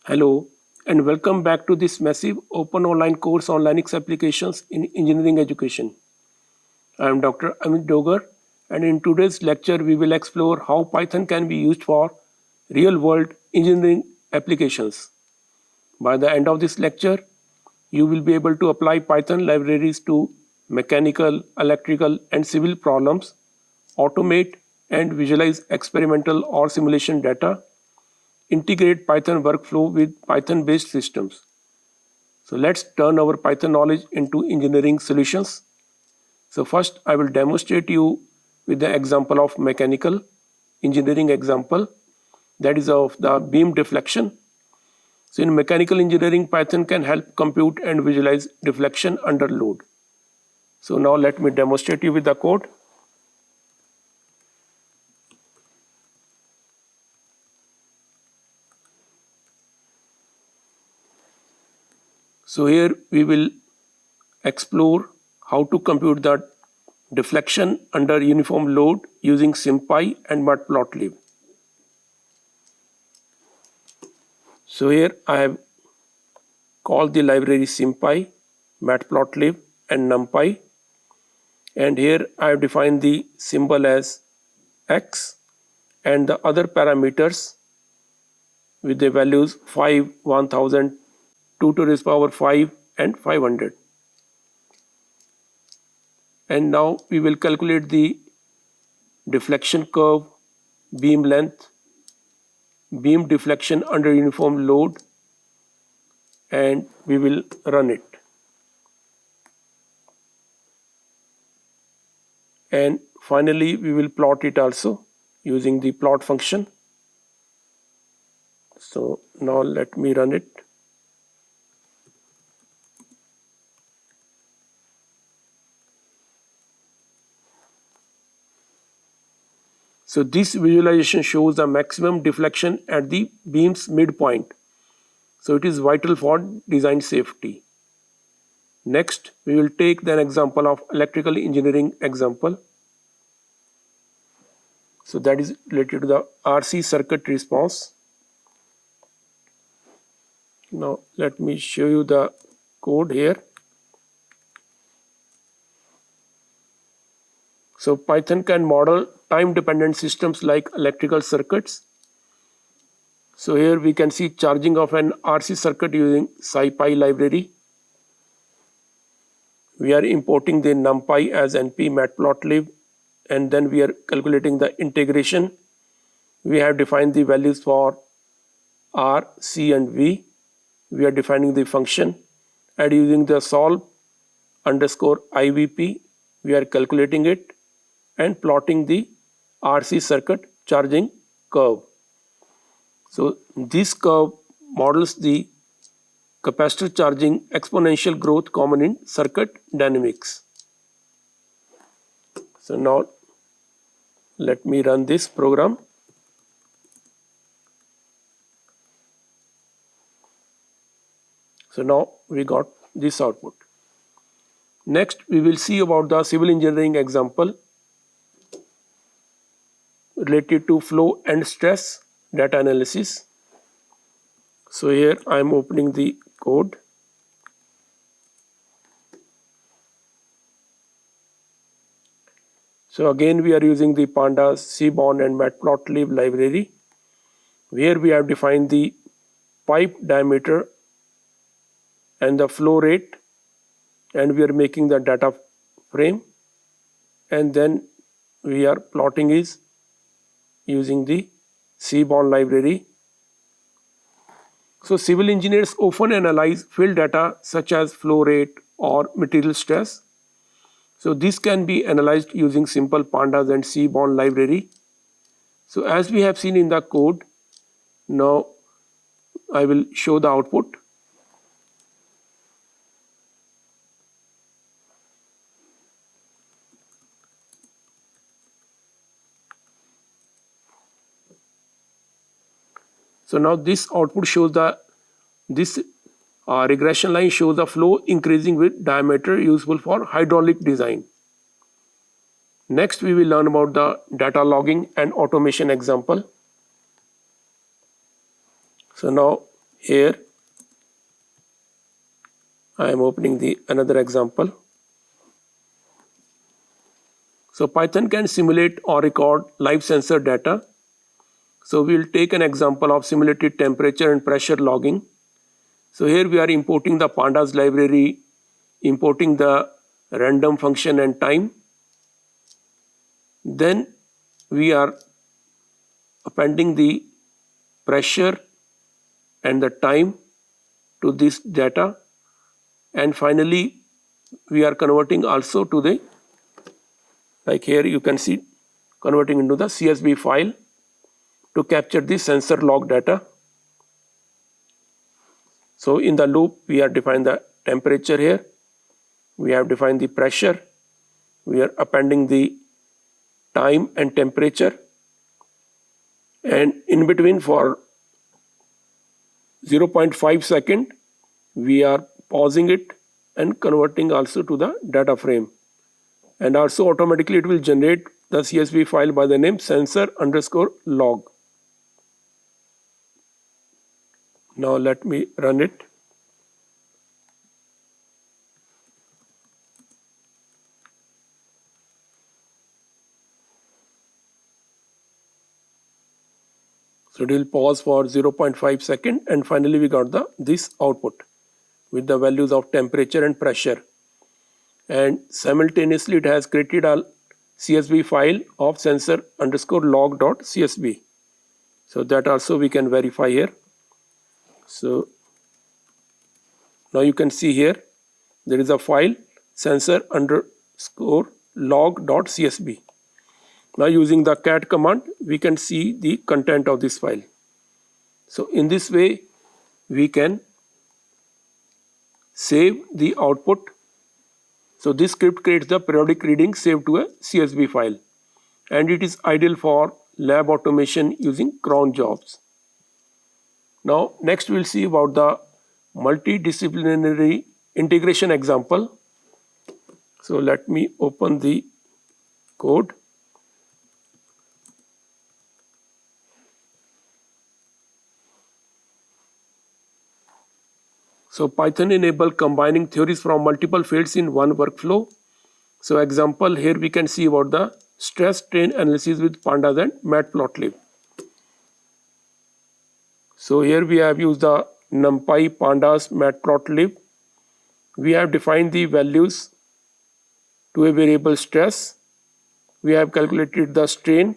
Hello, and welcome back to this massive open online course on Linux applications in engineering education. I am Dr. Amit Dogar, and in today's lecture, we will explore how Python can be used for real world engineering applications. By the end of this lecture, you will be able to apply Python libraries to mechanical, electrical, and civil problems, automate and visualize experimental or simulation data, integrate Python workflow with Python-based systems. So let's turn our Python knowledge into engineering solutions. So first I will demonstrate you with the example of mechanical engineering example, that is of the beam deflection. So in mechanical engineering, Python can help compute and visualize deflection under load. So now let me demonstrate you with the code. So here we will explore how to compute the deflection under uniform load using SymPy and Matplotlib. So here I have called the library SymPy, Matplotlib and NumPy, and here I have defined the symbol as x and the other parameters with the values 5, 1000, 2 to the power 5 and 500. And now we will calculate the deflection curve, beam length, beam deflection under uniform load, and we will run it. And finally we will plot it also using the plot function. So now let me run it. So this visualization shows the maximum deflection at the beam's midpoint. So it is vital for design safety. Next, we will take an example of electrical engineering example. So that is related to the RC circuit response. Now let me show you the code here. So Python can model time-dependent systems like electrical circuits. So here we can see charging of an RC circuit using SciPy library. We are importing the NumPy as np matplotlib, and then we are calculating the integration. We have defined the values for R, C, and V. We are defining the function, and using the solve underscore IVP, we are calculating it and plotting the RC circuit charging curve. So this curve models the capacitor charging exponential growth common in circuit dynamics. So now let me run this program. So now we got this output. Next, we will see about the civil engineering example related to flow and stress data analysis. So here I am opening the code. So again we are using the pandas, Seaborn and Matplotlib library. Here we have defined the pipe diameter and the flow rate, and we are making the data frame, and then we are plotting is using the Seaborn library. So civil engineers often analyze field data such as flow rate or material stress. So this can be analyzed using simple pandas and Seaborn library. So as we have seen in the code, now I will show the output. So now this output shows this regression line shows the flow increasing with diameter useful for hydraulic design. Next, we will learn about the data logging and automation example. So now Here I am opening the another example. So Python can simulate or record live sensor data. So we will take an example of simulated temperature and pressure logging. So here we are importing the pandas library, importing the random function and time. Then we are appending the pressure and the time to this data, and finally we are converting also to the, like here you can see, converting into the CSV file to capture the sensor log data. So in the loop we have defined the temperature here, we have defined the pressure, we are appending the time and temperature, and in between for 0.5 second we are pausing it and converting also to the data frame, and also automatically it will generate the CSV file by the name sensor_log. Now let me run it. So it will pause for 0.5 second, and finally we got this output with the values of temperature and pressure, and simultaneously it has created a CSV file of sensor_log.csv. So that also we can verify here. So now you can see here there is a file sensor_log.csv. Now using the cat command we can see the content of this file. So in this way we can save the output. So this script creates the periodic reading saved to a CSV file, and it is ideal for lab automation using cron jobs. Now next we'll see about the multidisciplinary integration example. So let me open the code. So Python enable combining theories from multiple fields in one workflow. So example, here we can see about the stress strain analysis with pandas and matplotlib. So here we have used the NumPy, pandas, matplotlib. We have defined the values to a variable stress. We have calculated the strain.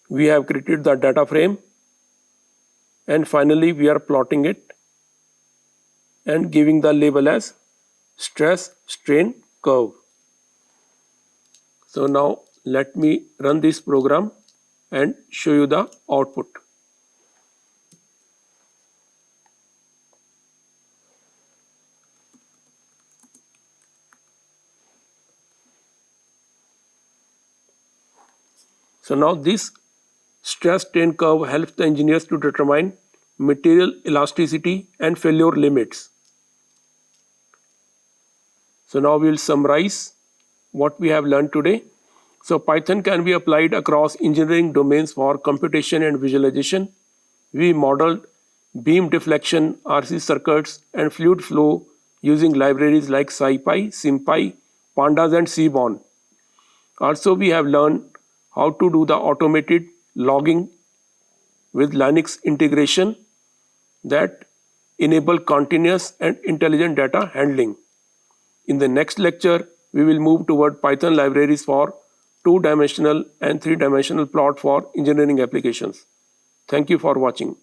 We have created the data frame, and finally we are plotting it and giving the label as stress strain curve. So now let me run this program and show you the output. So now this stress strain curve helps the engineers to determine material elasticity and failure limits. So now we will summarize what we have learned today. So Python can be applied across engineering domains for computation and visualization. We modeled beam deflection, RC circuits, and fluid flow using libraries like SciPy, SymPy, Pandas, and Seaborn. Also, we have learned how to do the automated logging with Linux integration that enable continuous and intelligent data handling. In the next lecture, we will move toward Python libraries for 2-dimensional and 3-dimensional plot for engineering applications. Thank you for watching.